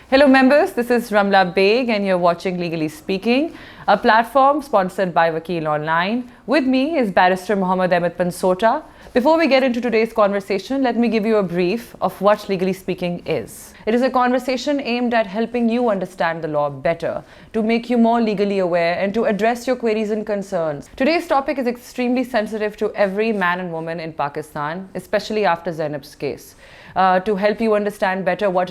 Hello members, this is Ramla Beg and you're watching Legally Speaking, a platform sponsored by Vakeel Online. With me is Barrister Mohammad Ahmed Pansota. Before we get into today's conversation, let me give you a brief of what Legally Speaking is. It is a conversation aimed at helping you understand the law better, to make you more legally aware and to address your queries and concerns. Today's topic is extremely sensitive to every man and woman in Pakistan, especially after Zainab's case. To help you understand better what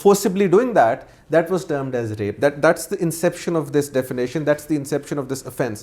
forcibly doing that was termed as rape. That's the inception of this definition, that's the inception of this offense.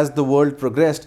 as the world progressed,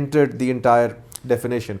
entered the entire definition.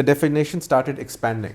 the definition started expanding.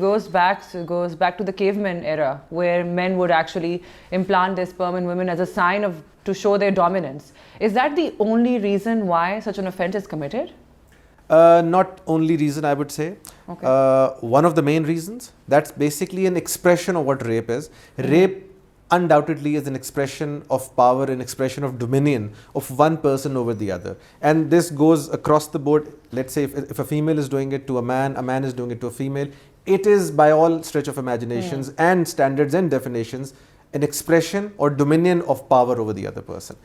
goes back to the caveman era, where men would actually implant their sperm in women as a sign to show their dominance. Is that the only reason why such an offense is committed? Not only reason, I would say. Okay. One of the main reasons. That's basically an expression of what rape is. Rape undoubtedly is an expression of power, an expression of dominion of one person over the other. And this goes across the board. Let's say if a female is doing it to a man is doing it to a female, it is by all stretch of imaginations and standards and definitions an expression or dominion of power over the other person.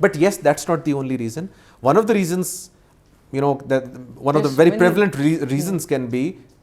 But yes, that's not the only reason. One of the reasons, that one of the very prevalent reasons can be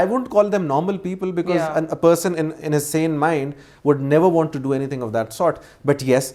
I wouldn't call them normal people, because a person in his sane mind would never want to do anything of that sort. But yes,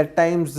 at times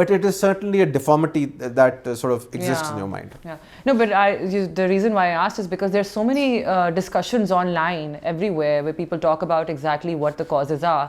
but it is certainly a deformity that sort of exists in your mind. Yeah. No, but the reason why I asked is because there's so many discussions online everywhere where people talk about exactly what the causes are.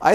I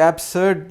absurd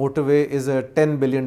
motorway is a $10 billion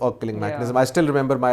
dog killing mechanism. I still remember my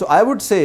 So I would say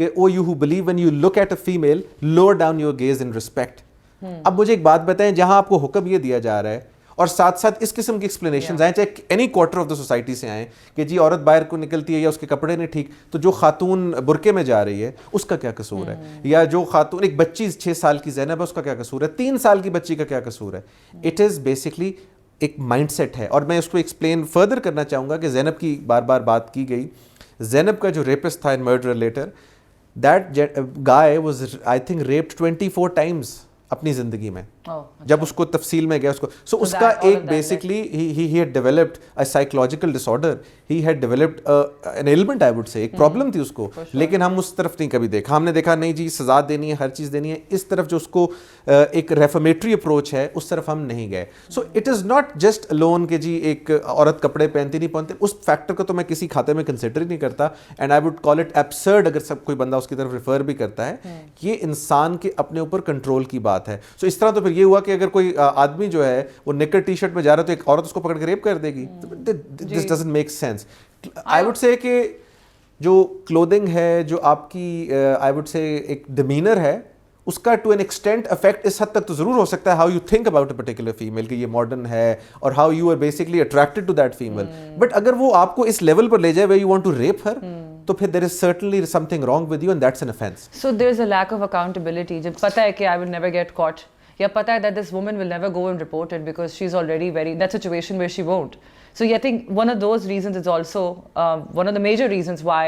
کہ oh you who believe when you look at a female lower down your gaze in respect. اب مجھے ایک بات بتائیں, جہاں آپ کو حکم یہ دیا جا رہا ہے اور ساتھ ساتھ اس قسم کی ایکسپلینیشنز آئیں, چاہے any quarter of the society سے آئیں, کہ جی عورت باہر کو نکلتی ہے یا اس کے کپڑے نہیں ٹھیک, تو جو خاتون برقعے میں جا رہی ہے اس کا کیا قصور ہے, یا جو خاتون ایک بچی 6 سال کی زینب ہے اس کا کیا قصور ہے, 3 سال کی بچی کا کیا قصور ہے. اٹ از بیسکلی ایک مائنڈ سیٹ ہے. اور میں اس کو ایکسپلین فردر کرنا چاہوں گا کہ زینب کی بار بار بات کی گئی. زینب کا جو ریپسٹ تھا ان murder later, that guy was I think raped 24 times اپنی زندگی میں, جب اس کو تفصیل میں گیا اس کو. سو اس کا ایک basically he had developed a psychological disorder, he had developed an ailment I would سے, ایک پرابلم تھی اس کو, لیکن ہم اس طرف نہیں کبھی دیکھا. ہم نے دیکھا نہیں جی سزا دینی ہے, ہر چیز دینی ہے, اس طرف جو اس کو ایک ریفارمیٹری اپروچ ہے اس طرف ہم نہیں گئے. So it is not just alone کہ جی ایک عورت کپڑے پہنتی نہیں پہنتی, اس فیکٹر کو تو میں کسی کھاتے میں کنسیڈر ہی نہیں کرتا. And I would call it absurd اگر سب کوئی بندہ اس کی طرف ریفر بھی کرتا ہے. یہ انسان کے اپنے اوپر کنٹرول کی بات ہے. سو اس طرح تو پھر یہ ہوا کہ اگر کوئی آدمی جو ہے وہ نکر ٹی شرٹ میں جا رہا ہے تو ایک عورت اس کو پکڑ کے ریپ کر دے گی. This doesn't make sense. I would سے کہ جو کلودنگ ہے, جو آپ کی آئی وڈ سے ایک ڈیمینر ہے, اس کا ٹو این ایکسٹینٹ افیکٹ اس حد تک تو ضرور ہو سکتا ہے how you think about a particular female, کہ یہ ماڈرن ہے اور how you are basically attracted to that female. But اگر وہ آپ کو اس لیول پر لے جائے where you want to rape her, تو پھر there is certainly something wrong with you and that's an offense. So there's a lack of accountability. جب پتہ ہے کہ I will never get caught, یا پتہ ہے that this woman will never go and report it because she's already very, that situation where she won't. So I think one of those reasons is also one of the major reasons why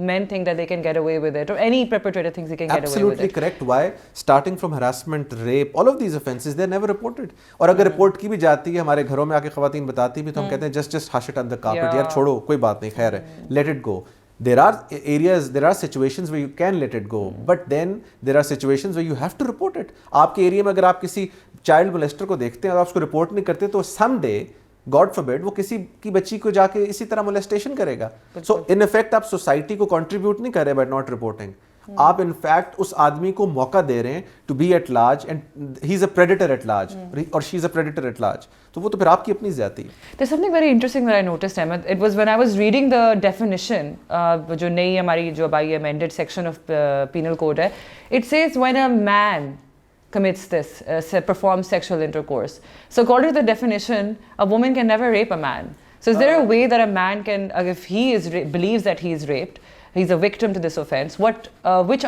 men think that they can get away with it, or any perpetrator thinks he can get away with it. Absolutely correct. Why? Starting from harassment, rape, all of these offenses, they're never reported. اور اگر report کی بھی جاتی ہے, ہمارے گھروں میں آ کے خواتین بتاتی بھی, تو ہم کہتے ہیں just hush it on the carpet, یار چھوڑو کوئی بات نہیں, خیر ہے, let it go. There are areas, there are situations where you can let it go, but then there are situations where you have to report it. آپ کے area میں اگر آپ کسی چائلڈ molester کو دیکھتے ہیں اور آپ اس کو رپورٹ نہیں کرتے, تو سم ڈے God forbid وہ کسی کی بچی کو جا کے اسی طرح molestation کرے گا. So in effect آپ سوسائٹی کو contribute نہیں کر رہے by not reporting. آپ ان فیکٹ اس آدمی کو موقع دے رہے ہیں to be at large, and he is a predator at large, اور she is a predator at large. تو وہ تو پھر آپ کی اپنی زیادتی ہے. There's something very interesting that I noticed, Ahmed. It was when I was reading the definition, جو نئی ہماری جو اب آئی amended section of penal code ہے, it says when a man commits this, performs sexual intercourse. So according to the definition, a woman can never rape a man. So is there a way that a man can, if he is believes that he is raped, he's a victim to this offense,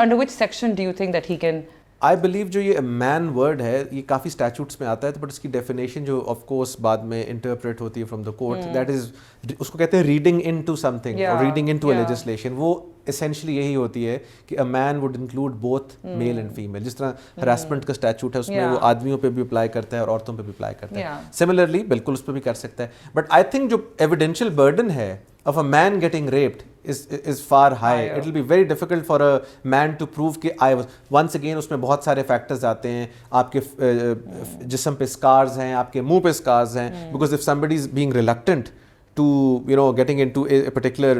under which section do you think that he can? I believe جو یہ مین word ہے یہ کافی statutes میں آتا ہے, but اس کی definition جو of course بعد میں انٹرپریٹ ہوتی ہے from the court, that is, اس کو کہتے ہیں reading into something, اور reading into a legislation. وہ اسینشلی یہی ہوتی ہے کہ a man would include both male and female. جس طرح ہراسمنٹ کا اسٹیچوٹ ہے اس میں وہ آدمیوں پہ بھی اپلائی کرتا ہے اور عورتوں پہ بھی اپلائی کرتا ہے. سملرلی بالکل اس پہ بھی کر سکتا ہے. بٹ آئی تھنک جو ایویڈینشیل برڈن ہے of a man getting raped is far high. It will be very difficult for a man to prove کہ I was. Once again اس میں بہت سارے فیکٹرز آتے ہیں, آپ کے جسم پہ اسکارز ہیں, آپ کے منہ پہ اسکارز ہیں, because if somebody is being reluctant to getting into a particular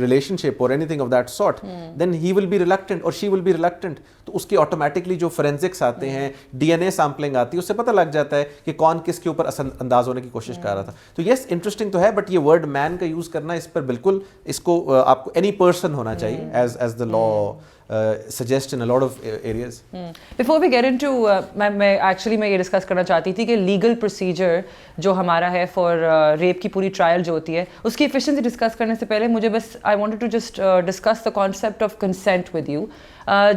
relationship or anything of that sort, then he will be reluctant or she will be reluctant. تو اس کی automatically جو forensics آتے ہیں, DNA sampling آتی ہے, اس سے پتہ لگ جاتا ہے کہ کون کس کے اوپر اثر انداز ہونے کی کوشش کر رہا تھا. تو yes interesting تو ہے, بٹ یہ word man کا یوز کرنا اس پر بالکل, اس کو آپ کو any person ہونا چاہیے as the law suggest in a lot of areas. Before we get into میں یہ ڈسکس کرنا چاہتی تھی کہ لیگل پروسیجر جو ہمارا ہے فار ریپ کی پوری ٹرائل جو ہوتی ہے, اس کی ایفیشنسی ڈسکس کرنے سے پہلے مجھے بس I wanted to just discuss the concept of consent with you.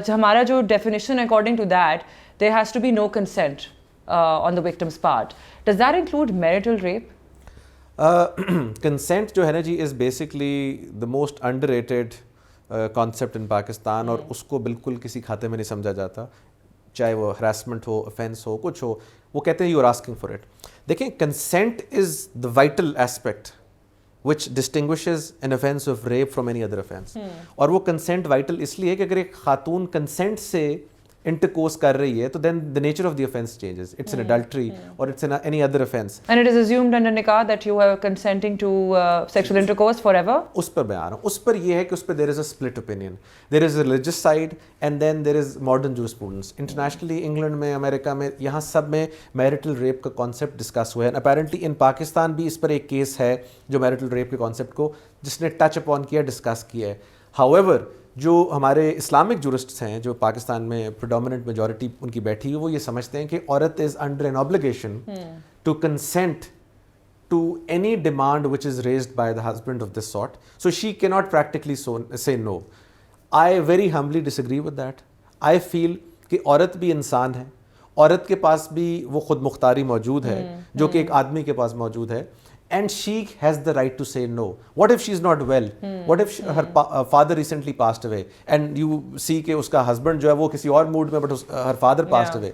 ہمارا جو definition according to that there has to be no consent on the victim's part. Does that include marital rape? Consent جو ہے نا جی is basically the most underrated concept in Pakistan, اور اس کو بالکل کسی کھاتے میں نہیں سمجھا جاتا, چاہے وہ ہراسمنٹ ہو, افینس ہو, کچھ ہو. وہ کہتے ہیں you are asking for it. دیکھیں consent is the vital aspect which distinguishes an offense of rape from any other offense. اور وہ consent vital اس لیے کہ اگر ایک خاتون consent سے intercourse کر رہی ہے تو then the nature of the offense changes. It's an adultery or it's any other offense. And it is assumed under nikah that you are consenting to sexual intercourse forever. اس پر بیان اس پر یہ ہے کہ اس پہ there is a split opinion. There is a religious side and then there is modern jurisprudence. Internationally, England میں, امریکہ میں, یہاں سب میں marital rape کا concept discuss ہوا ہے. And apparently in پاکستان بھی اس پر ایک کیس ہے جو marital rape کے concept کو جس نے touch upon کیا, discuss کیا ہے. However, جو ہمارے اسلامک جورسٹس ہیں جو پاکستان میں پریڈومیننٹ میجورٹی ان کی بیٹھی ہے وہ یہ سمجھتے ہیں کہ عورت is under an obligation to consent to any demand which is raised by the husband of this sort, so she cannot practically say no. I very humbly disagree with that. I feel کہ عورت بھی انسان ہے, عورت کے پاس بھی وہ خود مختاری موجود ہے جو کہ ایک آدمی کے پاس موجود ہے, and she has the right to say no. What if she is not well? What if her father recently passed away and you see کہ اس کا husband جو ہے وہ کسی اور mood میں but her father passed away.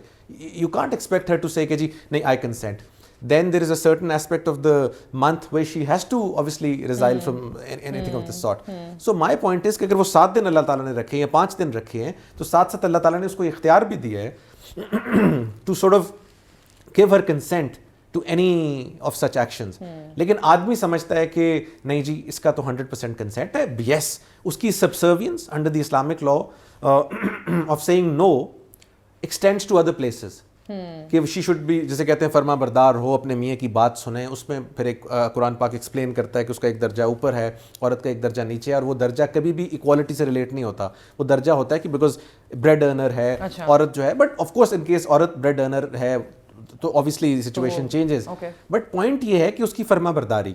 You can't expect her to say کہ جی نہیں I consent. Then there is a certain aspect of the month where she has to obviously resile from anything of this sort. So my point is کہ اگر وہ 7 دن اللہ تعالیٰ نے رکھے ہیں یا 5 دن رکھے ہیں تو ساتھ ساتھ اللہ تعالیٰ نے اس کو اختیار بھی دیا ہے to sort of give her consent to any of such actions. لیکن آدمی سمجھتا ہے کہ نہیں جی اس کا تو 100% consent ہے. Yes, اس کی subservience under the Islamic law of saying no extends to other places. کہ شی شوڈ بی, جیسے کہتے ہیں فرما بردار ہو, اپنے میاں کی بات سنیں. اس میں پھر ایک قرآن پاک ایکسپلین کرتا ہے کہ اس کا ایک درجہ اوپر ہے, عورت کا ایک درجہ نیچے ہے, اور وہ درجہ کبھی بھی ایکوالٹی سے ریلیٹ نہیں ہوتا. وہ درجہ ہوتا ہے کہ بیکاز بریڈ ارنر ہے عورت جو ہے, but of course in case عورت بریڈ ارنر ہے تو obviously situation changes. But point یہ ہے کہ اس کی فرما برداری,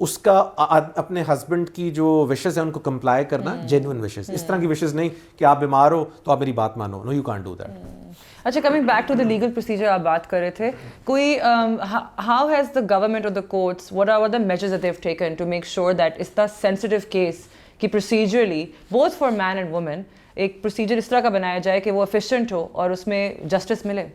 اس کا اپنے ہسبینڈ کی جو وشز ہیں ان کو کمپلائی کرنا, جینوئن وشز, اس طرح کی وشز نہیں کہ آپ بیمار ہو تو آپ میری بات مانو. No you can't do that. اچھا, coming back to the legal procedure آپ بات کر رہے تھے, کوئی ہاؤ ہیز دا گورنمنٹ اور the courts what are the measures that they have taken to make sure that اس دا سینسٹیو کیس کہ procedurally both for men and women ایک پروسیجر اس طرح کا بنایا جائے کہ وہ ایفیشینٹ ہو اور اس میں جسٹس ملے؟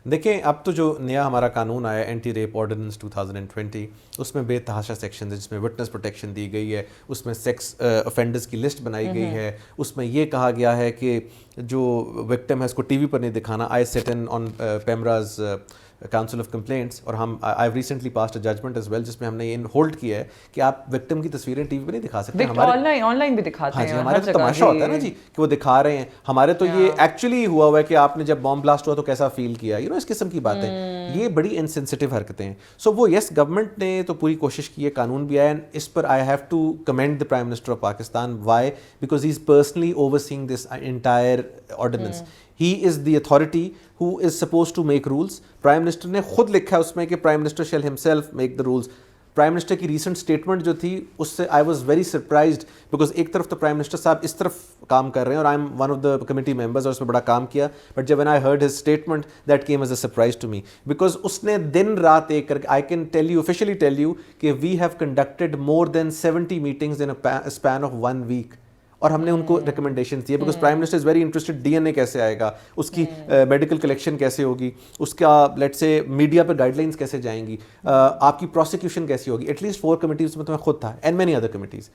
دیکھیں اب تو جو نیا ہمارا قانون آیا اینٹی ریپ آرڈیننس 2020, اس میں بے تحاشا سیکشنز ہیں جس میں وٹنس پروٹیکشن دی گئی ہے, اس میں سیکس افینڈرز کی لسٹ بنائی گئی ہے, اس میں یہ کہا گیا ہے کہ جو وکٹم ہے اس کو ٹی وی پر نہیں دکھانا. I sat in on PEMRA's council of complaints, اور ہم I recently passed a judgment as well جس میں ہم نے یہ ہولڈ کیا ہے کہ آپ وکٹم کی تصویریں ٹی وی پہ نہیں دکھا سکتے. آن لائن بھی دکھاتے ہیں, ہمارے تو تماشا ہوتا ہے نا جی کہ وہ دکھا رہے ہیں. ہمارے تو یہ ایکچولی ہوا ہوا ہے کہ آپ نے جب بام بلاسٹ ہوا تو کیسا فیل کیا, یو نو اس قسم کی باتیں. یہ بڑی انسینسٹیو حرکتیں ہیں. سو وہ یس گورنمنٹ نے تو پوری کوشش کی ہے, قانون بھی آیا, اس پر I have to commend the prime minister of Pakistan. Why? Because he is personally overseeing this entire ordinance. He is the authority who is supposed to make rules. Prime Minister نے خود لکھا ہے اس میں کہ Prime Minister shall himself make the rules. Prime Minister کی recent statement جو تھی اس سے I was very surprised because ایک طرف تو Prime Minister صاحب اس طرف کام کر رہے ہیں اور I'm one of the committee members اور اس میں بڑا کام کیا, but جب when I heard his statement that came as a surprise to me because اس نے دن رات ایک کر کے I can tell you, officially tell you کہ we have conducted more than 70 meetings in a span of 1 week. اور ہم نے ان کو ریکمنڈیشنز دیے because prime minister is very interested D N A کیسے آئے گا, اس کی میڈیکل کلیکشن کیسے ہوگی, اس کا لیٹ سے میڈیا پہ گائیڈ لائنس کیسے جائیں گی, آپ کی پروسیکیوشن کیسی ہوگی. ایٹ لیسٹ 4 کمیٹیز میں تو میں خود تھا and many other committees.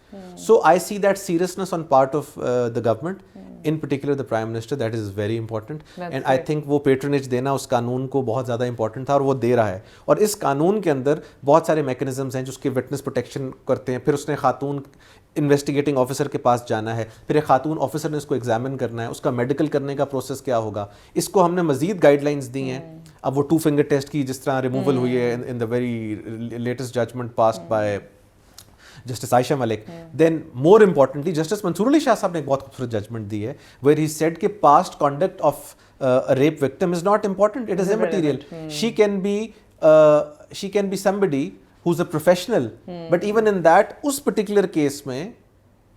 So I see that seriousness on part of the government, in particular the prime minister, that is very important. And I think وہ پیٹرنیج دینا اس قانون کو بہت زیادہ امپورٹنٹ تھا اور وہ دے رہا ہے. اور اس قانون کے اندر بہت سارے میکینزمز ہیں جو اس کے وٹنس پروٹیکشن کرتے ہیں. پھر اس نے خاتون انویسٹیگیٹنگ آفیسر کے پاس جانا ہے, پھر ایک خاتون آفیسر نے اس کو ایگزامن کرنا ہے, اس کا میڈیکل کرنے کا پروسیس کیا ہوگا. اس کو ہم نے مزید گائیڈ لائنس دی ہیں. اب وہ 2 فنگر ٹیسٹ کی جس طرح ریموول ہوئی ہے in the very latest judgment passed by justice Ayesha Malik. Then more importantly justice Mansoor Ali Shah صاحب نے ایک بہت خوبصورت ججمنٹ دی ہے ویئر ہی سیڈ کہ past conduct of rape victim is not important, it is immaterial. She can be somebody who's a professional, but even in that اس particular case میں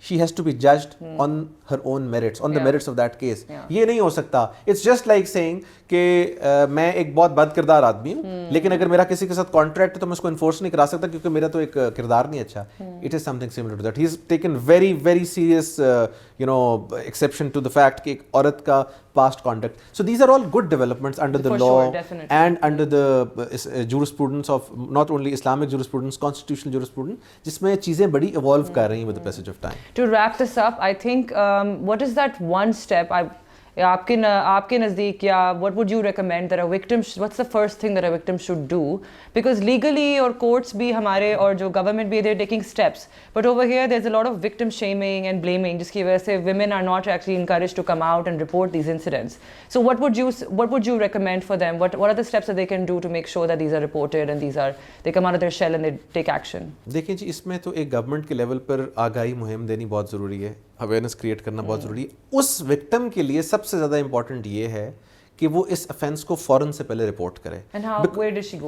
she has to be judged on her own merits, on the merits of that case. یہ نہیں ہو سکتا. It's just like saying کہ میں ایک بہت بد کردار آدمی ہوں لیکن اگر میرا کسی کے ساتھ کانٹریکٹ ہے تو میں اس کو انفورس نہیں کرا سکتا کیونکہ میرا تو ایک کردار نہیں اچھا. It is something similar to that. He's taken very very serious exception to the fact کہ ایک عورت کا past conduct. So these are all good developments under the law and under the jurisprudence of not only Islamic jurisprudence, constitutional jurisprudence, جس میں چیزیں بڑی evolve کر رہی ہیں with the passage of time. To wrap this up, I think what is that one step آپ کے نزدیک یا what would you recommend that a victim, what's the first thing that a victim should do? Because legally اور courts بھی ہمارے اور جو government بھی they're taking steps, but over here there's a lot of victim shaming and blaming جس کی وجہ سے women are not actually encouraged to come out and report these incidents. So what would you recommend for them? What are the steps that they can do to make sure that these are reported and they come out of their shell and they take action? دیکھیں جی اس میں تو ایک government کے level پر آگاہی مہم دینی بہت ضروری ہے. اویئرنیس کریٹ کرنا بہت ضروری ہے. اس وکٹم کے لیے سب سے زیادہ امپورٹنٹ یہ ہے کہ وہ اس افینس کو فوراً سے پہلے رپورٹ کرے. She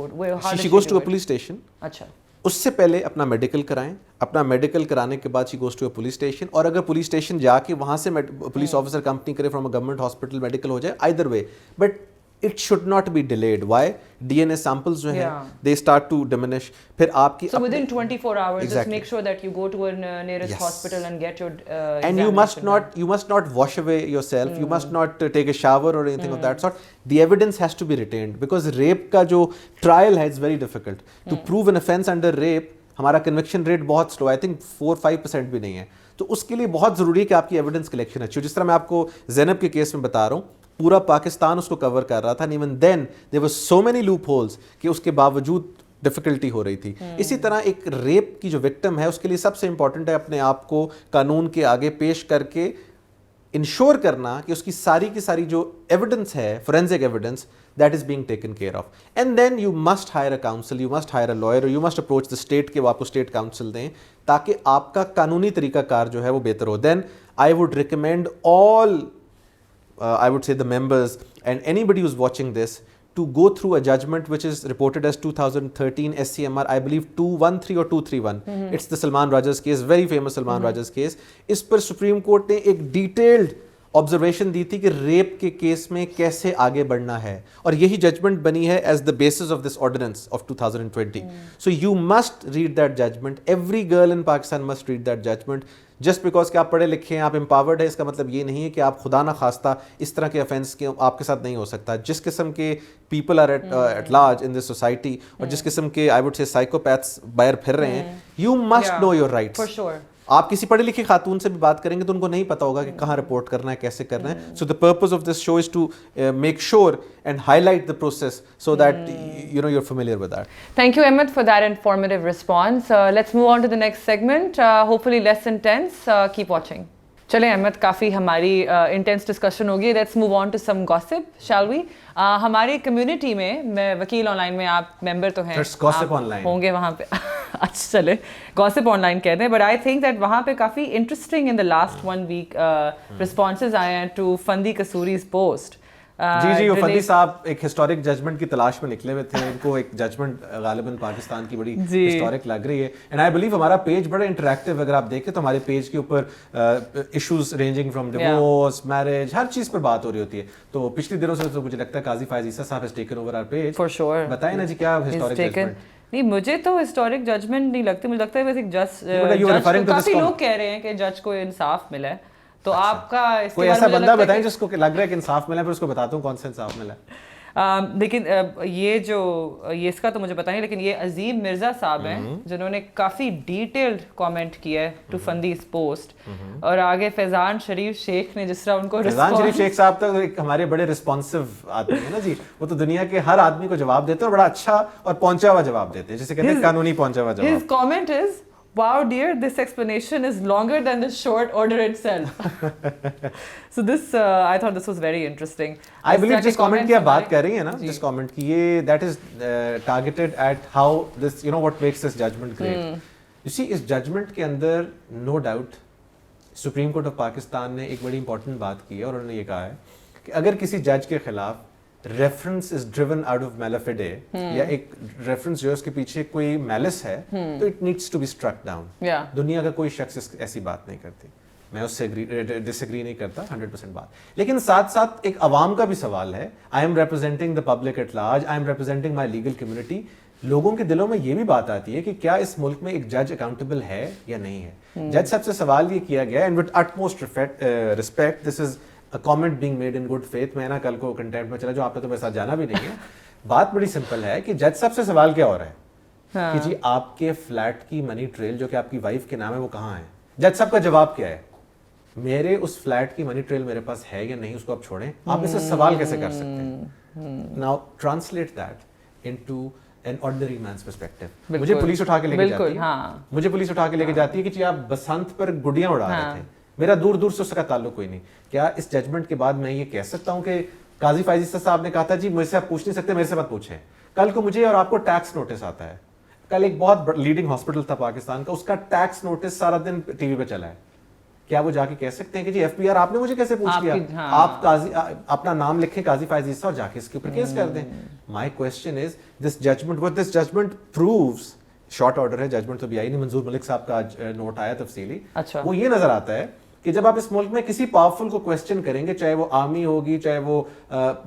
goes to a police station. اچھا, اس سے پہلے اپنا میڈیکل کرائیں, اپنا میڈیکل کرانے کے بعد she goes to a police station, اور اگر پولیس اسٹیشن جا کے وہاں سے پولیس آفیسر کمپنی کرے from a government hospital medical ہو جائے, either way, but it should not be delayed. Why? DNA samples جو ہیں they start to diminish. پھر آپ کی so within 24 hours just make sure that you go to a nearest hospital and get your and you must not wash away yourself. You must not take a shower or anything of that sort. The evidence has to be retained because rape کا جو trial ہے it's very difficult. To prove an offense under rape ہمارا conviction rate بہت سلو ہے, I think 4-5% بھی نہیں ہے. تو اس کے لیے بہت ضروری ہے کہ آپ کی ایویڈنس کلیکشن اچھی ہو. جس طرح میں آپ کو زینب کے کیس میں بتا رہا ہوں, پورا پاکستان اس کو کور کر رہا تھا, and even then there were so many loopholes کہ اس کے باوجود ڈفیکلٹی ہو رہی تھی. اسی طرح ایک ریپ کی جو وکٹم ہے اس کے لیے سب سے امپورٹنٹ ہے اپنے آپ کو قانون کے آگے پیش کر کے انشور کرنا کہ اس کی ساری جو ایویڈنس ہے, forensic evidence, that is being taken care of. And then you must hire a counsel, you must hire a lawyer, or you must approach the state کہ وہ آپ کو state counsel دیں تاکہ آپ کا قانونی طریقہ کار جو ہے وہ بہتر ہو. Then I would recommend all I would say the members and anybody who's watching this to go through a judgment which is reported as 2013 SCMR, I believe 213 or 231. It's the Salman Rajaz case, very famous Salman Rajaz case. Us per supreme court نے ایک detailed observation دی تھی کہ rape کے case میں کیسے آگے بڑھنا ہے, اور یہی ججمنٹ بنی ہے as the basis of this ordinance of 2020. So you must read that judgement. Every girl in Pakistan must read that judgement. Just because کہ آپ پڑھے لکھے ہیں, آپ امپاورڈ ہیں, اس کا مطلب یہ نہیں ہے کہ آپ خدا نہ خواستہ اس طرح کے افینس کے آپ کے ساتھ نہیں ہو سکتا. جس قسم کے people are at large in this society, اور جس قسم کے آئی وڈ سے سائیکوپیتھس باہر پھر رہے ہیں, you must know your rights. آپ کسی پڑھی لکھی خاتون سے بھی بات کریں گے تو ان کو نہیں پتا ہوگا کہ کہاں رپورٹ کرنا ہے, کیسے کرنا ہے. So the purpose of this show is to make sure and highlight the process so that you know you're familiar with that. Thank you Ahmed for that informative response. Let's move on to the next segment, hopefully less intense. Keep watching. چلیں احمد, کافی ہماری intense discussion ہوگی. Let's move on to some gossip, shall we. ہماری community میں وکیل on line میں آپ ممبر تو ہیں, ہوں گے وہاں پہ. اچھا چلے گوسپ آن لائن کہتے ہیں, بٹ آئی تھنک دیٹ وہاں پہ کافی interesting in the last 1 week responses آئے ہیں ٹو فندی کسوریز پوسٹ. جی وہ فندی صاحب ایک ہسٹورک ججمنٹ کی تلاش میں نکلے ہوئے تھے. ان کو ایک ججمنٹ غالباً پاکستان کی بڑی ہسٹورک لگ رہی ہے. اینڈ آئی بلیو ہمارا پیج بڑا انٹریکٹیو, اگر آپ دیکھیں تو ہمارے پیج کے اوپر issues ranging from divorce, marriage, ہر چیز پر بات ہو رہی ہوتی ہے. تو پچھلے دنوں سے تو مجھے لگتا ہے قاضی Faez Isa sahib has taken over our page. For sure. بتائیں نا جی کیا ہسٹورک ججمنٹ. نہیں, مجھے تو ہسٹورک ججمنٹ نہیں لگتی, مجھے لگتا ہے بس ایک جج, کافی لوگ کہہ رہے ہیں کہ جج کو انصاف ملا ہے. تو آپ کا کوئی ایسا بندہ بتائیں جس کو لگ رہا ہے کہ انصاف ملا ہے, پھر اس کو بتاتا ہوں کون سا انصاف ملا ہے. لیکن یہ اس کا تو مجھے پتہ نہیں, لیکن یہ عظیم مرزا صاحب ہیں جنہوں نے کافی ڈیٹیلڈ کامنٹ کیا ہے ٹو فندیز پوسٹ. اور آگے فیضان شریف شیخ نے جس طرح ان کو, فیضان شریف شیخ صاحب تو ہمارے بڑے رسپانسو آدمی ہیں نا جی. وہ تو دنیا کے ہر آدمی کو جواب دیتے ہیں, اور بڑا اچھا اور پہنچا ہوا جواب دیتے ہیں, جسے کہتے ہیں قانونی پہنچا ہوا جواب. His comment is, wow dear, this explanation is longer than the short order itself. So this I thought this was very interesting. I believe جس comment کی آپ بات کر رہی ہیں نا, جس comment کی, یہ that is targeted at how this, you know, what makes this judgment great. You see, us judgment کے اندر no doubt supreme Court of Pakistan نے ایک بڑی امپورٹنٹ بات کی ہے, اور انہوں نے یہ کہا ہے کہ اگر کسی جج کے خلاف reference is driven out of mala fide, یا ایک ریفرنس جو ہے اس کے پیچھے کوئی میلس ہے, تو it needs to be struck down. دنیا کا کوئی شخص ایسی بات نہیں کرتی, میں اس سے ڈس ایگری نہیں کرتا 100% بات. لیکن ساتھ ساتھ ایک عوام کا بھی سوال ہے. I am representing the public at large, I am representing my legal community. لوگوں کے دلوں میں یہ بھی بات آتی ہے کہ کیا اس ملک میں ایک جج اکاؤنٹیبل ہے یا نہیں ہے. جج صاحب سے سوال یہ کیا گیا, and with utmost respect, this is a comment being made in good faith. میں نا کل کو کنٹینٹ میں چلا جو آپ نے تو میرے ساتھ جانا بھی نہیں ہے. بات بڑی سمپل ہے کہ جج صاحب سے سوال کیا ہو رہا ہے کہ جی آپ کے فلیٹ کی منی ٹریل جو کہ آپ کی وائف کے نام ہے وہ کہاں ہے. جج صاحب کا جواب کیا ہے, میرے اس فلیٹ کی منی ٹریل میرے پاس ہے یا نہیں, اس کو آپ چھوڑیں. آپ اس سے سوال کیسے کر سکتے ہیں؟ Now translate that into an ordinary man's perspective. مجھے پولیس اٹھا کے لے کے جاتی ہے, مجھے پولیس اٹھا کے لے کے جاتی ہے کہ جی آپ بسنت پر گڈیاں اڑا رہے تھے, میرا دور دور سے اس کا تعلق کوئی نہیں. کیا اس ججمنٹ کے بعد میں یہ کہہ سکتا ہوں کہ قاضی فائز عیسیٰ صاحب نے کہا تھا جی مجھ سے آپ پوچھ نہیں سکتے, میرے سے مت پوچھیں. کل کو مجھے اور آپ کو ٹیکس نوٹس آتا ہے. کل ایک بہت لیڈنگ ہاسپٹل تھا پاکستان کا, اس کا ٹیکس نوٹس سارا دن ٹی وی پہ چلا ہے. کیا وہ جا کے کہہ سکتے ہیں کہ جی ایف پی آر آپ نے مجھے کیسے پوچھ لیا, آپ قاضی اپنا نام لکھیں قاضی فائز عیسیٰ اور جا کے اس کے اوپر کیس کر دیں. My question is this judgment, what this judgment proves, short order ہے, ججمنٹ تو بھی آئی نہیں, منظور ملک صاحب کا نوٹ آیا تفصیلی, وہ یہ نظر آتا ہے کہ جب آپ اس ملک میں کسی پاورفل کو کوسچن کریں گے, چاہے وہ آرمی ہوگی, چاہے وہ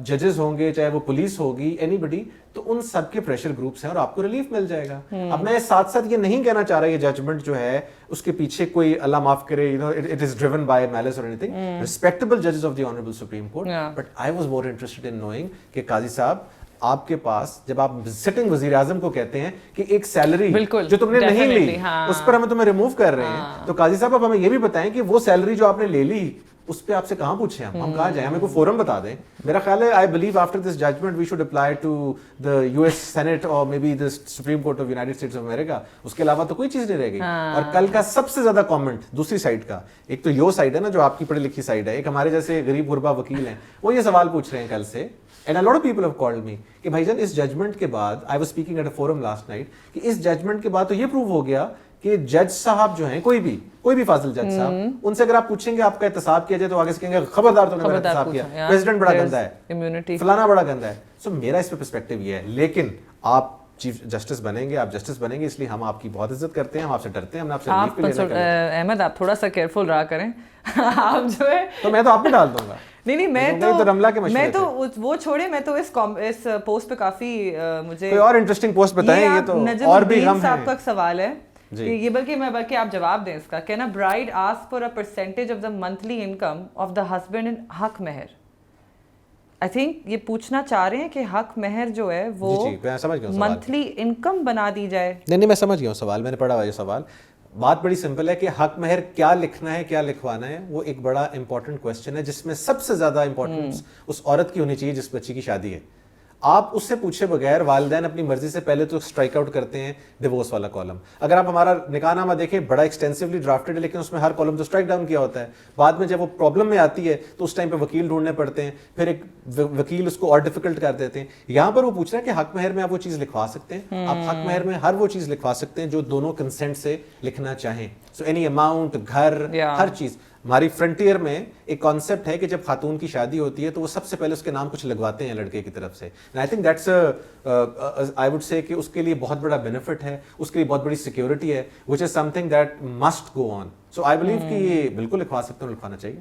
ججز ہوں گے, چاہے وہ پولیس ہوگی, اینی بڈی, تو ان سب کے پریشر گروپس ہیں اور آپ کو ریلیف مل جائے گا. اب میں ساتھ ساتھ یہ نہیں کہنا چاہ رہا یہ ججمنٹ جو ہے اس کے پیچھے کوئی اللہ معاف کرے, you know, it is driven by malice اور اینی تھنگ. ریسپیکٹیبل ججز of the honourable Supreme Court, but I was more interested in knowing کہ قاضی صاحب آپ کے پاس جب آپ سٹنگ وزیر اعظم کو کہتے ہیں کہ ایک سیلری جو تم نے نہیں لی اس پر ہم تمہیں ریموو کر رہے ہیں, تو قاضی صاحب اب ہمیں یہ بھی بتائیں کہ وہ سیلری جو آپ نے لے لی اس پہ آپ سے کہاں پوچھیں, ہم کہاں جائیں, ہمیں کوئی فورم بتا دیں. میرا خیال ہے I believe after this judgment we should apply to the U S Senate اور maybe the Supreme Court of United States of America. اس کے علاوہ تو کوئی چیز نہیں رہ گئی. اور کل کا سب سے زیادہ کامنٹ دوسری سائڈ کا, ایک تو یو سائڈ ہے نا جو آپ کی پڑھی لکھی سائڈ ہے, ایک ہمارے جیسے غریب غربا وکیل ہیں, وہ یہ سوال پوچھ رہے ہیں کل سے, and a lot of people have called me کہ بھائی جان اس ججمنٹ کے بعد, I was speaking at a forum last night, کہ اس ججمنٹ کے بعد تو یہ پروو ہو گیا کہ جج صاحب جو ہیں کوئی بھی فاضل جج صاحب, ان سے اگر آپ پوچھیں گے آپ کا احتساب کیا جائے تو آگے سے کہیں گے خبردار تم نے میرا احتساب کیا, پریزیڈنٹ بڑا گندا ہے, فلانا بڑا گندا ہے. سو میرا اس پہ پرسپیکٹو یہ ہے, لیکن آپ چیف جسٹس بنیں گے, آپ جسٹس بنیں گے, اس لیے ہم آپ کی بہت عزت کرتے ہیں, ہم آپ سے ڈرتے ہیں, ہم آپ سے ریلیف پہ لینا کرتے ہیں. احمد آپ تھوڑا سا کیئرفل رہا کریں, آپ جو ہے تو میں تو آپ پہ ڈال دوں گا. نہیں میں تو وہ چھوڑے, میں تو اس پوسٹ پہ کافی مجھے کوئی اور انٹرسٹنگ پوسٹ بتائیں. یہ تو اور بھی غم ہے. صاحب کا سوال ہے یہ, بلکہ آپ جواب دیں اس کا. Can a bride ask for a percentage of the monthly income of the husband in حق مہر؟ آئی تھنک یہ پوچھنا چاہ رہے ہیں کہ حق مہر جو ہے وہ منتھلی انکم بنا دی جائے. نہیں میں سمجھ گیا ہوں سوال, میں نے پڑھا ہوا یہ سوال. بات بڑی سمپل ہے کہ حق مہر کیا لکھنا ہے, کیا لکھوانا ہے, وہ ایک بڑا امپورٹنٹ کوسچن ہے جس میں سب سے زیادہ امپورٹنس اس عورت کی ہونی چاہیے جس بچی کی شادی ہے. آپ اس سے پوچھے بغیر والدین اپنی مرضی سے پہلے تو اسٹرائک آؤٹ کرتے ہیں ڈیورس والا کالم. اگر آپ ہمارا نکاح نامہ دیکھیں بڑا ایکسٹینسولی ڈرافٹڈ ہے, لیکن اس میں ہر کالم تو اسٹرائک ڈاؤن کیا ہوتا ہے. بعد میں جب وہ پرابلم میں آتی ہے تو اس ٹائم پہ وکیل ڈھونڈنے پڑتے ہیں, پھر ایک وکیل اس کو اور ڈیفیکلٹ کر دیتے ہیں. یہاں پر وہ پوچھ رہے ہیں کہ حق مہر میں آپ وہ چیز لکھوا سکتے ہیں, آپ حق مہر میں ہر وہ چیز لکھوا سکتے ہیں جو دونوں کنسنٹ سے لکھنا چاہیں. سو اینی اماؤنٹ, گھر, ہر چیز. ہماری فرنٹیئر میں ایک کانسیپٹ ہے کہ جب خاتون کی شادی ہوتی ہے تو وہ سب سے پہلے اس کے نام کچھ لگواتے ہیں لڑکے کی طرف سے. I think that's I would سے کہ اس کے لیے بہت بڑا بینیفٹ ہے, اس کے لیے بہت بڑی سیکیورٹی ہے, which is something that must go on. So I believe کہ یہ بالکل لکھوا سکتے ہیں, لکھوانا چاہیے.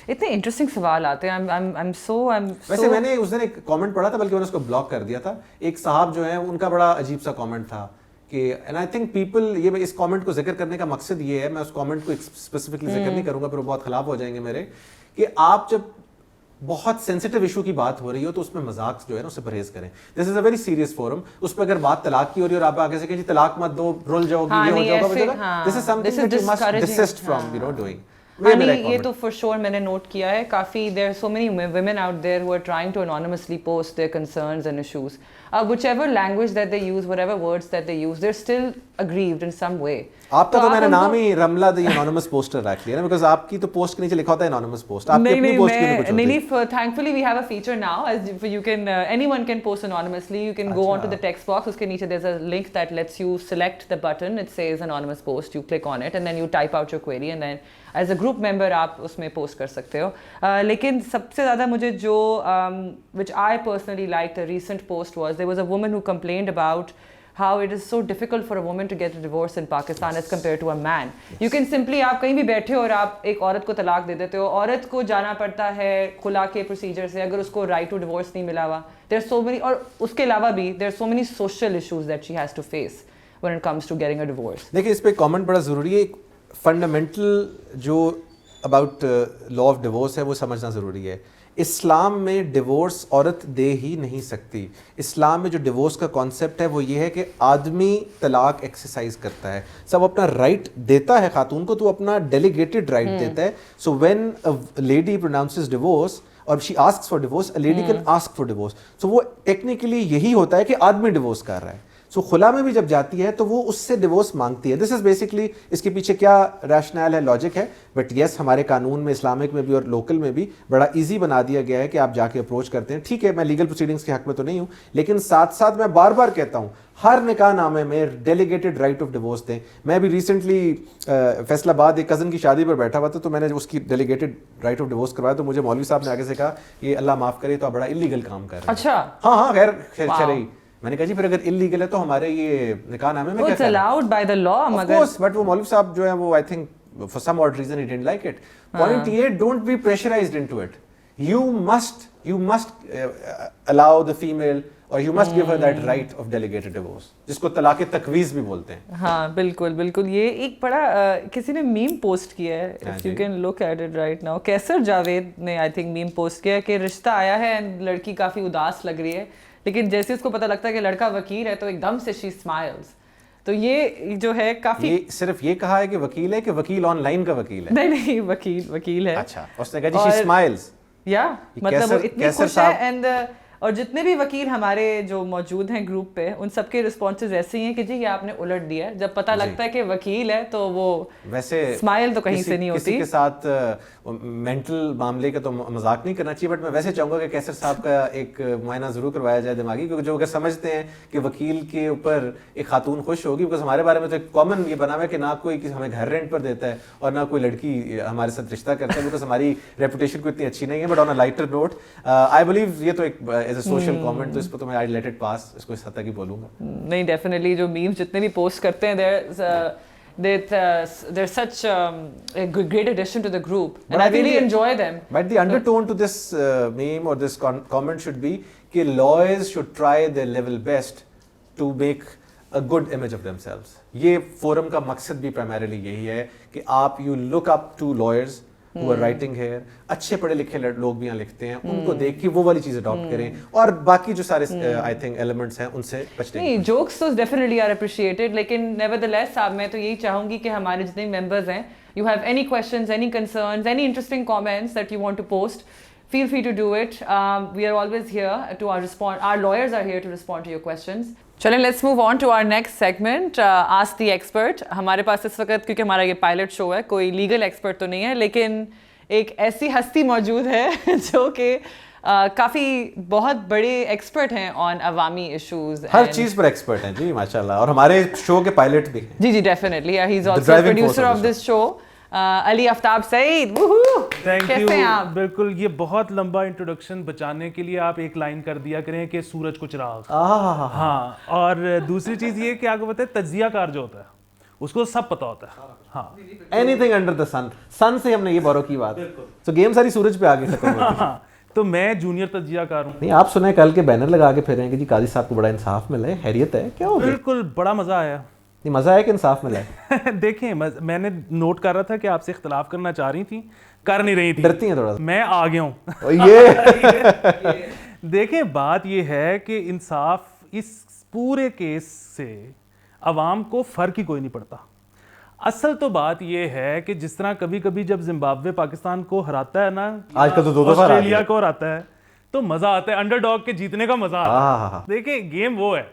اتنے انٹرسٹنگ سوال آتے ہیں. ویسے میں نے اس دن ایک کامنٹ پڑھا تھا, بلکہ میں نے اس کو بلاک کر دیا تھا. ایک صاحب جو ہیں ان کا بڑا عجیب سا کامنٹ تھا کہ اینڈ آئی تھنک پیپل, یہ اس کامنٹ کو ذکر کرنے کا مقصد یہ ہے, میں اس کامنٹ کو اسپیسیفکلی ذکر نہیں کروں گا پھر وہ بہت خلاف ہو جائیں گے میرے, کہ آپ جب بہت سینسٹیو ایشو کی بات ہو رہی ہو تو اس میں مذاق جو ہے نا اس سے پرہیز کریں. دس از اے ویری سیریس فورم. اس پہ اگر بات طلاق کی ہو رہی ہے اور آپ آگے سے کہیں جی طلاق مت دو, رول جاؤ گی, یہ ہو جائے گا, this is something that you must desist from, you know, doing. یہ تو فور شور میں نے نوٹ کیا ہے کافی. There are so many women out there who are trying to anonymously post their concerns and issues. whichever language that they use, whatever words that they use, they're still aggrieved in some way. آپ کا تو میں نے نام ہی رملہ دی anonymous poster رکھ لیا نا, because آپ کی تو پوسٹ کے نیچے لکھا ہوتا ہے anonymous post. آپ کی اپنی پوسٹ کی کچھ ہوتی ہے. نہیں, thankfully we have a feature now as you can anyone can post anonymously. You can go onto the text box, uske niche there's a link that lets you select the button. It says anonymous post. You click on it and then you type out your query and then as a group member آپ اس میں post کر سکتے ہو. لیکن سب سے زیادہ مجھے جو which I personally liked a recent post was there was a woman who complained about how it is so difficult for a woman to get a divorce in Pakistan as compared to a man. You can simply, آپ کہیں بھی بیٹھے ہو اور آپ ایک عورت کو طلاق دے دیتے ہو, عورت کو جانا پڑتا ہے خلا کے پروسیجر سے اگر اس کو رائٹ ٹو ڈیورس نہیں ملا ہوا. There are so many, اور اس کے علاوہ بھی there are so many social issues that she has to face when it comes to getting a divorce. دیکھیں اس پہ کامنٹ بڑا ضروری ہے. ایک فنڈامنٹل جو اباؤٹ لا آف ڈیورس ہے وہ سمجھنا ضروری ہے. اسلام میں ڈیورس عورت دے ہی نہیں سکتی. اسلام میں جو ڈیورس کا کانسیپٹ ہے وہ یہ ہے کہ آدمی طلاق ایکسرسائز کرتا ہے, سب اپنا رائٹ دیتا ہے خاتون کو, تو اپنا ڈیلیگیٹڈ رائٹ دیتا ہے. So when lady pronounces divorce اور she asks for divorce, a lady can ask for divorce. So وہ ٹیکنیکلی یہی ہوتا ہے کہ آدمی ڈیورس کر رہا ہے. سو خلا میں بھی جب جاتی ہے تو وہ اس سے ڈیورس مانگتی ہے. دس از بیسکلی اس کے پیچھے کیا ریشنل ہے, لاجک ہے. بٹ یس, ہمارے قانون میں, اسلامک میں بھی اور لوکل میں بھی بڑا ایزی بنا دیا گیا ہے کہ آپ جا کے اپروچ کرتے ہیں. ٹھیک ہے, میں لیگل پروسیڈنگس کے حق میں تو نہیں ہوں, لیکن ساتھ ساتھ میں بار بار کہتا ہوں ہر نکاح نامے میں ڈیلیگیٹڈ رائٹ آف ڈیورس دیں. میں بھی ریسنٹلی فیصل آباد ایک کزن کی شادی پر بیٹھا ہوا تھا, تو میں نے اس کی ڈیلیگیٹڈ رائٹ آف ڈیورس کروایا, تو مجھے مولوی صاحب نے آگے سے کہا یہ اللہ معاف کرے تو آپ بڑا انلیگل کام کر رہے ہیں. اچھا, ہاں غیر شرعی. میں نے کہا جی پھر اگر انلیگل ہے تو ہمارے یہ نکاح نامے میں کیا it's allowed by the law. مگر بٹ وہ مولوی صاحب جو ہے وہ I think for some odd reason he didn't like it. Point یہ, don't be pressurized into it. You must allow the female or you must give her that right of delegated divorce, جس کو طلاق تقویض بھی بولتے ہیں. ہاں بالکل بالکل. یہ ایک بڑا کسی نے میم پوسٹ کیا ہے, if you can look at it right now. کیسر جاوید نے آئی تھنک میم پوسٹ کیا کہ رشتہ آیا ہے, لڑکی کافی اداس لگ رہی ہے, لیکن جیسے اس کو پتہ لگتا ہے کہ لڑکا وکیل ہے تو ایک دم سے she smiles. تو یہ جو ہے کافی, یہ صرف یہ کہا ہے کہ وکیل ہے کہ وکیل آن لائن کا وکیل ہے؟ نہیں وکیل ہے. اچھا, اس نے کہا جی she smiles. یا مطلب وہ اتنی خوش ہے. اینڈ اور جتنے بھی وکیل ہمارے جو موجود ہیں گروپ پہ, ان سب کے رسپانسز ایسے ہی ہیں کہ جی یہ آپ نے الٹ دیا ہے. جب پتہ لگتا ہے کہ وکیل ہے تو وہ ویسے اسمائل تو کہیں سے نہیں ہوتی. کسی کے ساتھ مینٹل معاملے کا تو مذاق نہیں کرنا چاہیے, بٹ میں ویسے چاہوں گا کہ کیسر صاحب کا ایک معائنہ ضرور کروایا جائے دماغی, کیونکہ جو اگر سمجھتے ہیں کہ وکیل کے اوپر ایک خاتون خوش ہوگی, بیکاز ہمارے بارے میں تو ایک کامن یہ بنا ہوا ہے کہ نہ کوئی ہمیں گھر رینٹ پر دیتا ہے اور نہ کوئی لڑکی ہمارے ساتھ رشتہ کرتا ہے, بیکاز ہماری ریپوٹیشن کو اتنی اچھی نہیں ہے. But on a lighter note I believe یہ تو ایک ایز اے سوشل کامنٹ, تو اس پہ تو میں آئی لیٹ اٹ پاس, اس کو اس حد تک ہی بولوں گا. نہیں ڈیفینیٹلی جو میمز جتنے بھی پوسٹ کرتے ہیں they're such a great addition to the group, and I really enjoy them. But the undertone to this meme or this comment should be کہ lawyers should try their level best to make a good image of themselves. یہ forum کا مقصد بھی primarily یہی ہے کہ آپ you look up to lawyers who are writing here, اچھے پڑھے لکھے لوگ بھی یہاں لکھتے ہیں, ان کو دیکھ کے وہ والی چیز اڈاپٹ کریں, اور باقی جو سارے آئی تھنک ایلیمنٹس ہیں ان سے بچنے. نہیں جوکس تو ڈیفینیٹلی آر اپریشیٹڈ, لیکن نیور دی لیس صاحب میں تو یہی چاہوں گی کہ ہمارے جتنے ممبرز ہیں, you have any questions, any concerns, any interesting comments that you want to post, feel free to do it. We are always here to respond. Our lawyers are here to respond to your questions. چلیں let's move on to our next segment, ask the expert. ہمارے پاس اس وقت, کیونکہ ہمارا یہ pilot شو ہے, کوئی legal expert تو نہیں ہے, لیکن ایک ایسی ہستی موجود ہے جو کہ کافی بہت بڑے ایکسپرٹ ہیں آن عوامی ایشوز, ہر چیز پر ایکسپرٹ ہیں جی ماشاء اللہ, اور ہمارے شو کے پائلٹ بھی ہیں. جی definitely, he is also producer of this show. Ali Aftab Saeed, کیسے ہیں آپ؟ بالکل, یہ بہت لمبا انٹروڈکشن بچانے کے لیے آپ ایک لائن کر دیا کریں کہ سورج کو چراغ. ہاں, اور دوسری چیز یہ کہ آپ کو پتہ ہے تجزیہ کار جو ہوتا ہے اس کو سب پتا ہوتا ہے. ہاں, اینی تھنگ انڈر دا سن, سن سے ہم نے یہ بورو کی بات, تو گیم ساری سورج پہ آگے ختم ہوتی ہے. تو میں جونیئر تجزیہ کار ہوں. نہیں, آپ سنیں کل کے بینر لگا کے پھر رہے ہیں کہ جی قاضی صاحب کو بڑا انصاف ملا ہے, خیریت ہے, کیا ہو گیا؟ بالکل, بڑا مزہ آیا. نہیں, مزہ آیا کہ انصاف ملا ہے؟ دیکھیں, میں نے نوٹ کر رہا تھا کہ آپ سے اختلاف کرنا چاہ رہی تھیں, کر نہیں رہی تھی, ڈرتی ہیں تھوڑا سا. میں آ گیا ہوں. یہ دیکھیں, بات یہ ہے کہ انصاف اس پورے کیس سے عوام کو فرق ہی کوئی نہیں پڑتا. اصل تو بات یہ ہے کہ جس طرح کبھی کبھی جب زمبابوے پاکستان کو ہراتا ہے نا, آج کل تو دو دفعہ آسٹریلیا کو ہراتا ہے, تو مزہ آتا ہے, انڈر ڈاگ کے جیتنے کا مزہ آتا ہے. دیکھیں گیم وہ ہے,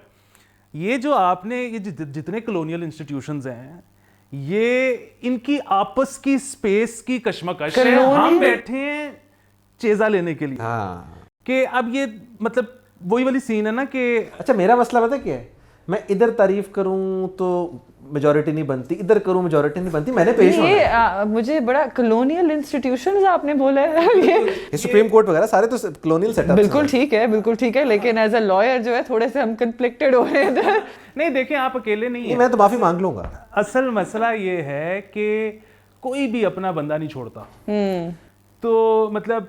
یہ جو آپ نے یہ جتنے کلونیل انسٹیٹیوشنز ہیں, یہ ان کی آپس کی اسپیس کی کشمکش ہے. ہم بیٹھے ہیں چیزا لینے کے لیے کہ اب یہ مطلب وہی والی سین ہے نا کہ اچھا میرا مسئلہ پتہ کیا ہے, میں ادھر تعریف کروں تو میجورٹی نہیں بنتی, ادھر کروں میجورٹی نہیں بنتی, میں نے پیش ہونا ہے. مجھے بڑا کلونیل انسٹیٹیوشنز آپ نے بولا ہے, یہ سپریم کورٹ وغیرہ سارے تو کلونیل سیٹ اپ. بالکل ٹھیک ہے, بالکل ٹھیک ہے, لیکن ایز اے لائر جو ہے تھوڑے سے ہم کنفلکٹڈ ہو رہے ہیں. نہیں دیکھیں, آپ اکیلے نہیں ہیں, میں تو معافی مانگ لوں گا. اصل مسئلہ یہ ہے کہ کوئی بھی اپنا بندہ نہیں چھوڑتا. تو مطلب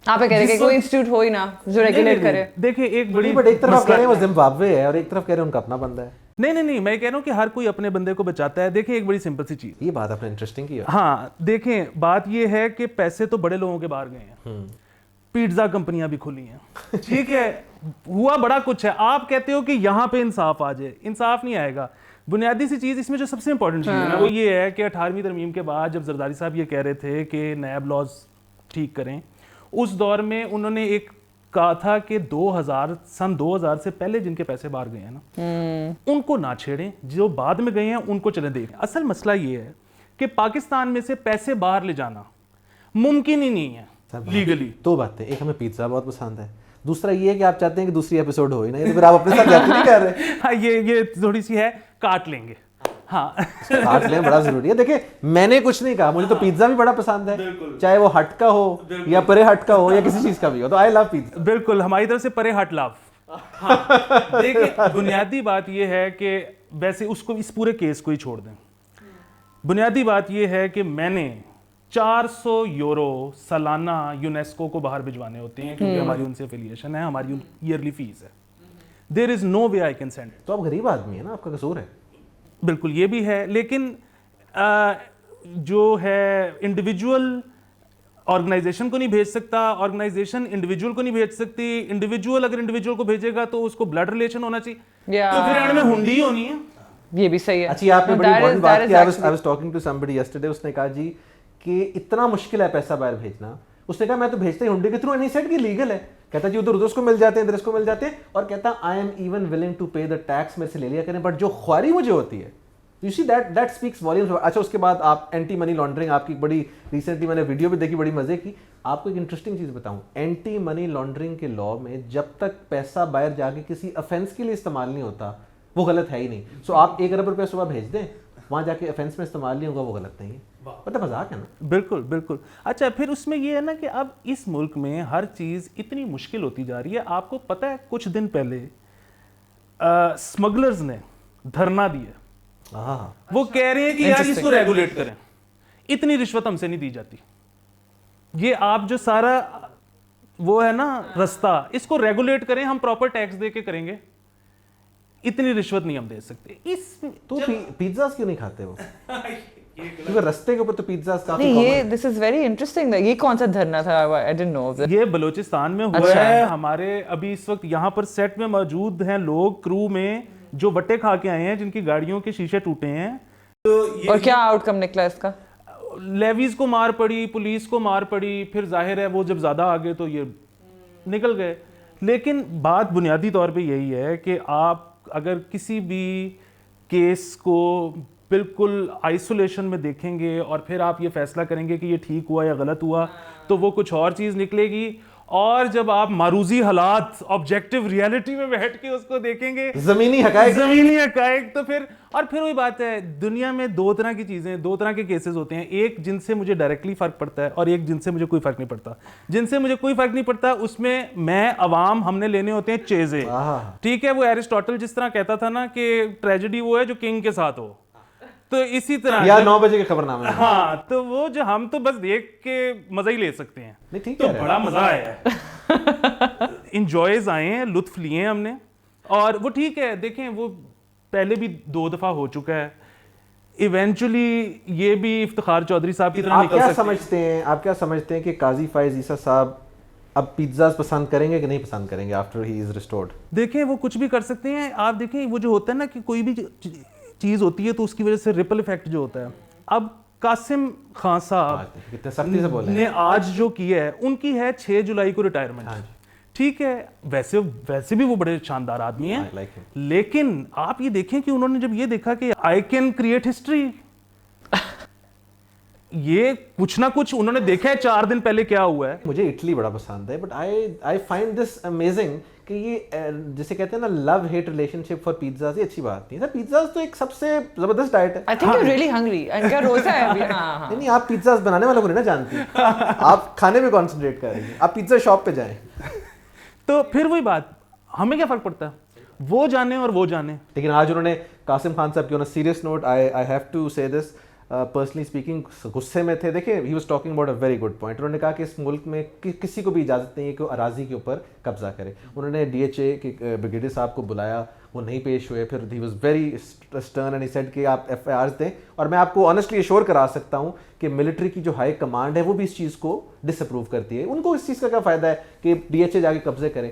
آپ کہہ رہے کہ کوئی انسٹیٹیوٹ ہو ہی نا جو ریگولیٹ کرے. دیکھیں ایک بڑی, بٹ ایک طرف آپ کہہ رہے ہیں وہ زمبابوے ہے اور ایک طرف کہہ رہے ہیں ان کا اپنا بندہ ہے. نہیں, میں کہہ رہا ہوں کہ ہر کوئی اپنے بندے کو بچاتا ہے. دیکھیں ایک بڑی سمپل سی چیز, یہ بات آپ نے انٹرسٹنگ کی ہے. ہاں دیکھیں, بات یہ ہے کہ پیسے تو بڑے لوگوں کے باہر گئے ہیں, پیزا کمپنیاں بھی کھلی ہیں, ٹھیک ہے, ہوا بڑا کچھ ہے. آپ کہتے ہو کہ یہاں پہ انصاف آ جائے, انصاف نہیں آئے گا. بنیادی سی چیز اس میں جو سب سے امپورٹنٹ چیز ہے نا, وہ یہ ہے کہ 18ویں ترمیم کے بعد جب زرداری صاحب یہ کہہ رہے تھے کہ نیب لاز ٹھیک کریں, اس دور میں انہوں نے ایک کہا تھا کہ 2000 سے پہلے جن کے پیسے باہر گئے ہیں نا ان کو نہ چھیڑیں, جو بعد میں گئے ہیں ان کو چلے دیکھیں. اصل مسئلہ یہ ہے کہ پاکستان میں سے پیسے باہر لے جانا ممکن ہی نہیں ہے لیگلی. دو باتیں, ایک ہمیں پیزا بہت پسند ہے, دوسرا یہ ہے کہ آپ چاہتے ہیں کہ دوسری ایپیسوڈ ہو ہی نہیں, تو پھر آپ اپنے ساتھ جاتے نہیں کر رہے. یہ تھوڑی سی ہے, کاٹ لیں گے. ہاں کاٹ لیں, بڑا ضروری ہے. دیکھیں میں نے کچھ نہیں کہا, مجھے تو پیزا بھی بڑا پسند ہے, چاہے وہ ہٹ کا ہو یا پرے ہٹ کا ہو یا کسی چیز کا بھی ہو, تو آئی لو پیزا. بالکل, ہماری طرف سے پرے ہٹ لو. دیکھیں بنیادی بات یہ ہے کہ ویسے اس کو اس پورے کیس کو ہی چھوڑ دیں. بنیادی بات یہ ہے کہ میں نے 400 یورو سالانہ یونیسکو کو باہر بھجوانے ہوتے ہیں کیونکہ ہماری ان سے افیلیشن ہے, ہماری ایئرلی فیس ہے. دیر از نو وے آئی کین سینڈ. تو آپ غریب آدمی ہیں نا, آپ کا قصور ہے. بالکل یہ بھی ہے, لیکن جو ہے انڈیویجول آرگنائزیشن کو نہیں بھیج سکتا, آرگنائزیشن انڈیویجول کو نہیں بھیج سکتی. انڈیویجول اگر انڈیویجول کو بھیجے گا تو اس کو بلڈ ریلیشن ہونا چاہیے, تو پھر اینڈ میں ہنڈی ہونی ہے. یہ بھی صحیح ہے. اچھی آپ نے بڑی امپورٹنٹ بات کی. I was talking to somebody yesterday, اس نے کہا جی کہ اتنا مشکل ہے پیسہ باہر بھیجنا. اس نے کہا میں تو بھیجتا ہی ہنڈی کے تھرو, اینڈ ہی سیڈ کہ لیگل ہے. کہتا جی ادھر اس کو مل جاتے ہیں, ادھر اس کو مل جاتے ہیں, اور کہتا I am even willing to pay the tax, میرے سے لے لیا کریں, بٹ جو خواری مجھے ہوتی ہے, you see that speaks volumes. اچھا اس کے بعد آپ اینٹی منی لانڈرنگ, آپ کی بڑی ریسنٹلی میں نے ویڈیو بھی دیکھی, بڑی مزے کی. آپ کو ایک انٹرسٹنگ چیز بتاؤں, اینٹی منی لانڈرنگ کے لا میں جب تک پیسہ باہر جا کے کسی افینس کے لیے استعمال نہیں ہوتا وہ غلط ہے ہی نہیں. سو آپ 1 ارب روپے صبح بھیج دیں, وہاں جا کے افینس میں استعمال نہیں ہوگا, وہ غلط نہیں ہے. مطلب مذاق ہے نا. بالکل بالکل. اچھا پھر اس میں یہ ہے نا کہ اب اس ملک میں ہر چیز اتنی مشکل ہوتی جا رہی ہے. آپ کو پتہ ہے کچھ دن پہلے اسمگلرز نے دھرنا دیا, وہ کہہ رہے ہیں کہ یار اس کو ریگولیٹ کریں, اتنی رشوت ہم سے نہیں دی جاتی. یہ آپ جو سارا وہ ہے نا رستہ, اس کو ریگولیٹ کریں, ہم پراپر ٹیکس دے کے کریں گے, اتنی رشوت نہیں ہم دے سکتے. اس تو پیزاز کیوں نہیں کھاتے وہ, کیونکہ رستے کے اوپر تو پیزاز کافی نہیں. یہ دس از ویری انٹرسٹنگ. یہ کون سا دھرنا تھا, آئی ڈڈنٹ نو. یہ بلوچستان میں ہوا ہے. ہمارے ابھی اس وقت یہاں پر سیٹ میں موجود ہیں لوگ کرو میں جو وٹے کھا کے آئے ہیں, جن کی گاڑیوں کے شیشے ٹوٹے ہیں. اور کیا آؤٹ کم نکلا اس کا؟ لیویز کو مار پڑی, پولیس کو مار پڑی, پھر ظاہر ہے وہ جب زیادہ آگے تو یہ نکل گئے. لیکن بات بنیادی طور پہ یہی ہے کہ آپ اگر کسی بھی کیس کو بالکل آئسولیشن میں دیکھیں گے اور پھر آپ یہ فیصلہ کریں گے کہ یہ ٹھیک ہوا یا غلط ہوا, تو وہ کچھ اور چیز نکلے گی. اور جب آپ معروضی حالات آبجیکٹیو ریالٹی میں بیٹھ کے اس کو دیکھیں گے, زمینی حقائق, تو پھر وہی بات ہے. دنیا میں 2 طرح کی چیزیں, 2 طرح کے کیسز ہوتے ہیں. ایک جن سے مجھے ڈائریکٹلی فرق پڑتا ہے, اور ایک جن سے مجھے کوئی فرق نہیں پڑتا. جن سے مجھے کوئی فرق نہیں پڑتا اس میں عوام ہم نے لینے ہوتے ہیں چیزیں. ٹھیک ہے, وہ ایرسٹوٹل جس طرح کہتا تھا نا کہ ٹریجڈی وہ ہے جو کنگ کے ساتھ ہو, تو اسی طرح یا 9 بجے کے خبر نامے. ہاں, تو وہ جو ہم تو بس دیکھ کے مزہ ہی لے سکتے ہیں. تو بڑا مزہ آیا ہے, انجوائز آئے ہیں, لطف لیے ہیں ہم نے, اور وہ ٹھیک ہے. دیکھیں وہ پہلے بھی 2 دفعہ ہو چکا ہے. ایونچولی یہ بھی افتخار چودھری صاحب کی طرح نکل سکتے ہیں. آپ کیا سمجھتے ہیں کہ قاضی فائز عیسیٰ صاحب اب پیزاز پسند کریں گے کہ نہیں پسند کریں گے آفٹر ہی از ریسٹورڈ؟ دیکھیں وہ کچھ بھی کر سکتے ہیں. آپ دیکھیں وہ جو ہوتا ہے نا کہ کوئی بھی چیز ہوتی ہے تو اس کی وجہ سے ریپل ایفیکٹ جو ہوتا ہے. اب قاسم خان صاحب نے آج جو کیا ہے, ان کی ہے 6 جولائی کو ریٹائرمنٹ. ٹھیک ہے, ویسے بھی وہ بڑے شاندار آدمی ہیں, لیکن آپ یہ دیکھیں کہ انہوں نے جب یہ دیکھا کہ آئی کین کریٹ ہسٹری, یہ کچھ نہ کچھ انہوں نے دیکھا ہے 4 دن پہلے کیا ہوا ہے. مجھے اٹلی بڑا پسند ہے, but I find this amazing کہ یہ جسے کہتے ہیں نا love hate relationship for pizzas, یہ اچھی بات نہیں ہے. پیزاز تو ایک سب سے زبردست ڈائٹ ہے. I think you're really hungry. ان کا روزہ ہے ابھی. ہاں نہیں, آپ پیزاز بنانے والوں کو نہیں نا جانتی, آپ کھانے پہ کانسنٹریٹ کر رہی ہیں. آپ پیزا شاپ پہ جائیں. تو پھر وہی بات, ہمیں کیا فرق پڑتا ہے, وہ جانے اور وہ جانے. لیکن آج انہوں نے قاسم خان صاحب کی on a serious note, I have to say this, personally speaking غصے میں تھے. دیکھیں he was talking about a very good point. انہوں نے کہا کہ اس ملک میں کسی کو بھی اجازت نہیں ہے کہ وہ اراضی کے اوپر قبضہ کرے. انہوں نے ڈی ایچ اے کے بریگیڈیئر صاحب کو بلایا, وہ نہیں پیش ہوئے. پھر he was very stern and he said کہ آپ ایف آئی آرز دیں. اور میں آپ کو آنیسٹلی ایشور کرا سکتا ہوں کہ ملٹری کی جو ہائی کمانڈ ہے وہ بھی اس چیز کو ڈس اپروو کرتی ہے. ان کو اس چیز کا کیا فائدہ ہے کہ ڈی ایچ اے جا کے قبضے کرے.